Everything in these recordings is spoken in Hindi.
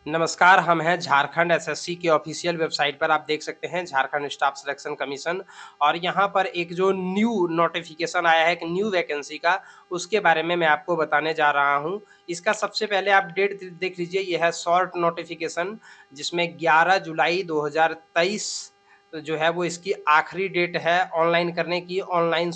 नमस्कार, हम हैं झारखंड एसएससी की ऑफ़िशियल वेबसाइट पर आप देख सकते हैं झारखंड स्टाफ सिलेक्शन कमीशन और यहाँ पर एक जो न्यू नोटिफ़िकेशन आया है, एक न्यू वैकेंसी का, उसके बारे में मैं आपको बताने जा रहा हूँ। इसका सबसे पहले आप डेट देख लीजिए, ये है शॉर्ट नोटिफ़िकेशन जिसमें 11 जुलाई 2023 जो है वो इसकी आखिरी डेट है ऑनलाइन करने की। ऑनलाइन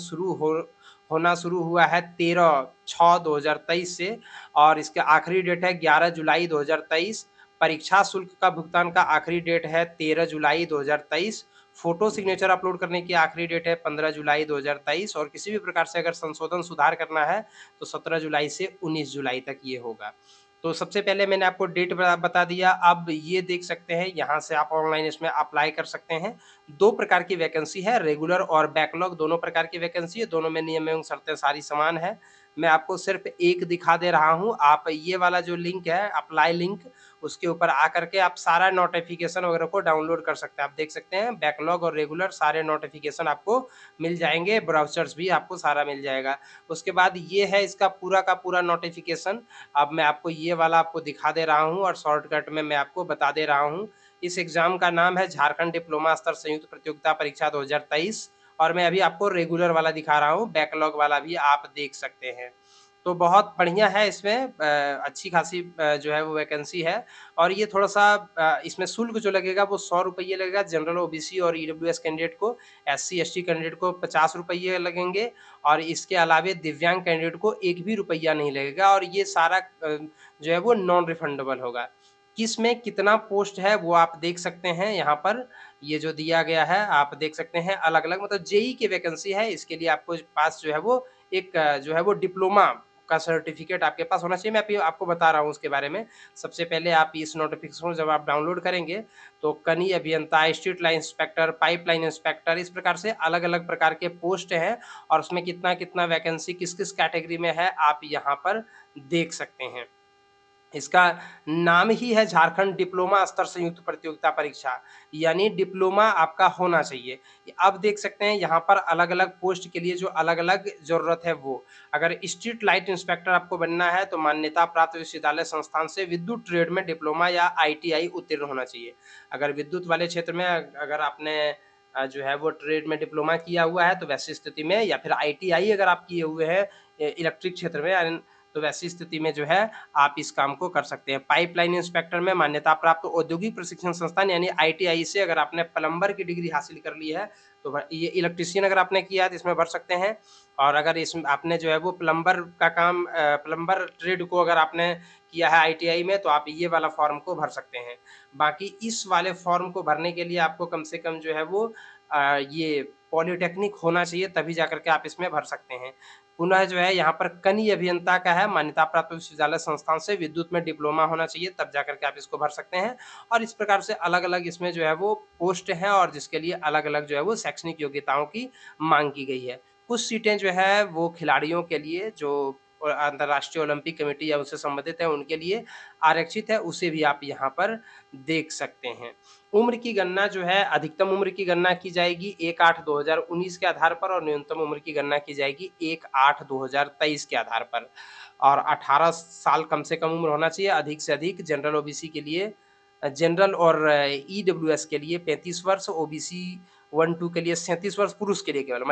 होना शुरू हुआ है 13/6/2023 से और इसका आखिरी डेट है 11 जुलाई 2023। परीक्षा शुल्क का भुगतान का आखिरी डेट है 13 जुलाई 2023। फ़ोटो सिग्नेचर अपलोड करने की आखिरी डेट है 15 जुलाई 2023 और किसी भी प्रकार से अगर संशोधन सुधार करना है, तो 17 जुलाई से 19 जुलाई तक ये होगा। तो सबसे पहले मैंने आपको डेट बता दिया, अब ये देख सकते हैं, यहाँ से आप ऑनलाइन इसमें अप्लाई कर सकते हैं। 2 प्रकार की वैकेंसी है, रेगुलर और बैकलॉग दोनों प्रकार की वैकेंसी है, दोनों में नियम एवं शर्तें सारी समान है। मैं आपको सिर्फ़ एक दिखा दे रहा हूँ, आप ये वाला जो लिंक है, अप्लाई लिंक, उसके ऊपर आकर के आप सारा नोटिफ़िकेशन वगैरह को डाउनलोड कर सकते हैं। आप देख सकते हैं बैकलॉग और रेगुलर सारे नोटिफ़िकेशन आपको मिल जाएँगे, ब्राउज़र्स भी आपको सारा मिल जाएगा। उसके बाद ये है इसका पूरा का पूरा नोटिफ़िकेशन। अब मैं आपको ये वाला आपको दिखा दे रहा हूँ और शॉर्टकट में मैं आपको बता दे रहा हूँ। इस एग्ज़ाम का नाम है झारखंड डिप्लोमा स्तर संयुक्त प्रतियोगिता परीक्षा 2023 और मैं अभी आपको रेगुलर वाला दिखा रहा हूँ, बैकलॉग वाला भी आप देख सकते हैं। तो बहुत बढ़िया है इसमें अच्छी खासी जो है वो वैकेंसी है और ये थोड़ा-सा इसमें शुल्क जो लगेगा वो ₹100 लगेगा जनरल ओबीसी और ईडब्ल्यूएस कैंडिडेट को, एससी-एसटी कैंडिडेट को ₹50 लगेंगे और इसके अलावे दिव्यांग कैंडिडेट को एक भी रुपया नहीं लगेगा और ये सारा जो है वो नॉन रिफंडेबल होगा। किसमें कितना पोस्ट है वो आप देख सकते हैं यहाँ पर, ये जो दिया गया है आप देख सकते हैं अलग-अलग मतलब जेईई की वैकेंसी है, इसके लिए आपको पास जो है वो एक जो है वो डिप्लोमा का सर्टिफ़िकेट आपके पास होना चाहिए। मैं अभी आपको बता रहा हूँ उसके बारे में। सबसे पहले आप इस नोटिफ़िकेशन को जब आप डाउनलोड करेंगे, तो कनीय अभियंता, street line inspector, pipeline inspector इस प्रकार से अलग-अलग प्रकार के पोस्ट हैं और उसमें कितना-कितना वैकेंसी किस-किस कैटेगरी में है, आप यहाँ पर देख सकते हैं। इसका नाम ही है झारखंड डिप्लोमा स्तर संयुक्त प्रतियोगिता परीक्षा, यानी डिप्लोमा आपका होना चाहिए। अब देख सकते हैं यहाँ पर अलग-अलग पोस्ट के लिए जो अलग-अलग ज़रूरत है वो। अगर स्ट्रीट लाइट इंस्पेक्टर आपको बनना है तो मान्यता प्राप्त विश्वविद्यालय संस्थान से विद्युत ट्रेड में डिप्लोमा या आईटीआई उत्तीर्ण होना चाहिए। अगर विद्युत वाले क्षेत्र में अगर आपने जो है वो ट्रेड में डिप्लोमा किया हुआ है तो वैसी स्थिति में या फिर आईटीआई अगर आप किए हुए हैं इलेक्ट्रिक क्षेत्र में तो वैसी स्थिति में जो है आप इस काम को कर सकते हैं। पाइपलाइन इंस्पेक्टर में मान्यता प्राप्त औद्योगिक प्रशिक्षण संस्थान यानी आईटीआई से अगर आपने प्लम्बर की डिग्री हासिल कर ली है, तो ये इलेक्ट्रीशियन अगर आपने किया है तो इसमें भर सकते हैं और अगर इसमें आपने जो है वो प्लम्बर का काम प्लम्बर ट्रेड को अगर आपने किया है आईटीआई में तो आप ये वाला फॉर्म को भर सकते हैं। बाकी इस वाले फॉर्म को भरने के लिए आपको कम से कम जो है वो ये पॉलिटेक्निक होना चाहिए तभी जाकर के आप इसमें भर सकते हैं। पुनः जो है यहाँ पर कनीय अभियंता का है, मान्यता प्राप्त विश्वविद्यालय संस्थान से विद्युत में डिप्लोमा होना चाहिए, तब जाकर के आप इसको भर सकते हैं और इस प्रकार से अलग-अलग इसमें जो है वो पोस्ट हैं और जिसके लिए अलग-अलग जो है वो शैक्षणिक योग्यताओं की माँग की गई है। कुछ सीटें जो है वो खिलाड़ियों के लिए जो अंतर्राष्ट्रीय ओलंपिक कमेटी या उससे संबंधित है उनके लिए आरक्षित है, उसे भी आप यहाँ पर देख सकते हैं। उम्र की गणना जो है अधिकतम उम्र की गणना की जाएगी 1/8/2019 के आधार पर और न्यूनतम उम्र की गणना की जाएगी 1/8/2023 के आधार पर। और 18 साल कम से कम उम्र होना चाहिए, अधिक से अधिक जनरल ओबीसी के लिए जनरल और ईडब्ल्यूएस के लिए 35 वर्ष, ओबीसी 1-2 के लिए 37 वर्ष, पुरुष के लिए केवल,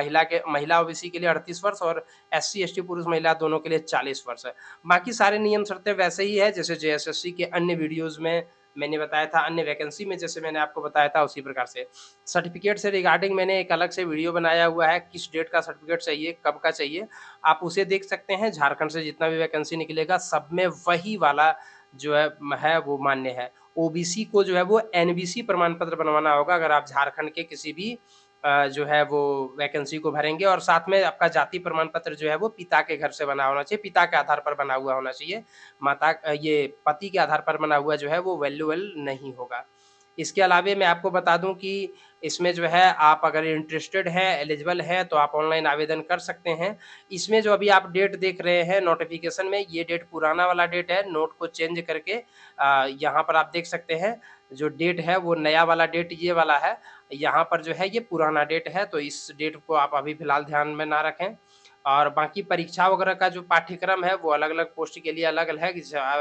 महिला ओबीसी के लिए 38 वर्ष और एससी-एसटी पुरुष महिला दोनों के लिए 40 वर्ष है। बाकी सारे नियम शर्तें वैसे ही है जैसे जेएसएससी के अन्य वीडियोज़ में मैंने बताया था, अन्य वैकेंसी में जैसे मैंने आपको बताया था उसी प्रकार से। सर्टिफ़िकेट से रिगार्डिंग मैंने एक अलग से वीडियो बनाया हुआ है, किस डेट का सर्टिफ़िकेट चाहिए, कब का चाहिए, आप उसे देख सकते हैं। झारखंड से जितना भी वैकेंसी निकलेगा सब में वही वाला जो है वो मान्य है। ओबीसी को जो है वो एनबीसी प्रमाण पत्र बनवाना होगा अगर आप झारखंड के किसी भी जो है वो वैकेंसी को भरेंगे और साथ में आपका जाति प्रमाण पत्र जो है वो पिता के घर से बना होना चाहिए, पिता के आधार पर बना हुआ होना चाहिए। ये पति के आधार पर बना हुआ जो है वो वैल्यूएबल नहीं होगा। इसके अलावे मैं आपको बता दूँ कि इसमें जो है आप अगर इंटरेस्टेड हैं, एलिजिबल हैं तो आप ऑनलाइन आवेदन कर सकते हैं। इसमें जो अभी आप डेट देख रहे हैं नोटिफ़िकेशन में ये डेट पुराना वाला डेट है, नोट को चेंज करके यहाँ पर आप देख सकते हैं, जो डेट है वो नया वाला डेट ये वाला है। यहाँ पर जो है ये पुराना डेट है, तो इस डेट को आप अभी फ़िलहाल ध्यान में ना रखें। और बाकी परीक्षा वगैरह का जो पाठ्यक्रम है वो अलग-अलग पोस्ट के लिए अलग-अलग है,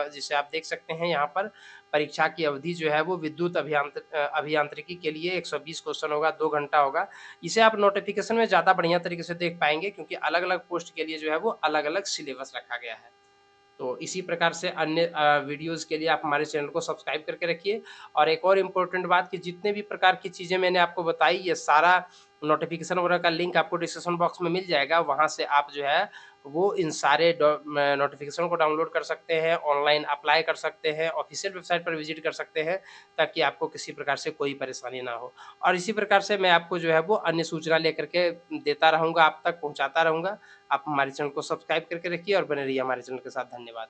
जिसे आप देख सकते हैं यहाँ पर। परीक्षा की अवधि जो है वो विद्युत अभियांत्रिकी के लिए 120 क्वेश्चन होगा, 2 घंटा होगा। इसे आप नोटिफ़िकेशन में ज़्यादा बढ़िया तरीके से देख पाएँगे, क्योंकि अलग-अलग पोस्ट के लिए जो है वो अलग-अलग सिलेबस रखा गया है। तो इसी प्रकार से अन्य वीडियोज़ के लिए आप हमारे चैनल को सब्सक्राइब करके रखिए। और एक और इम्पोर्टेंट बात कि जितने भी प्रकार की चीज़ें मैंने आपको बताई, ये सारा नोटिफ़िकेशन वगैरह का लिंक आपको डिस्क्रिप्शन बॉक्स में मिल जाएगा। वहाँ से आप जो है वो इन सारे नोटिफ़िकेशन को डाउनलोड कर सकते हैं, ऑनलाइन अप्लाई कर सकते हैं, ऑफ़िशियल वेबसाइट पर विज़िट कर सकते हैं, ताकि आपको किसी प्रकार से कोई परेशानी ना हो। और इसी प्रकार से मैं आपको जो है वो अन्य सूचना लेकर के देता रहूँगा, आप तक पहुँचाता रहूँगा। आप हमारे चैनल को सब्सक्राइब करके रखिए और बने रहिए हमारे चैनल के साथ। धन्यवाद।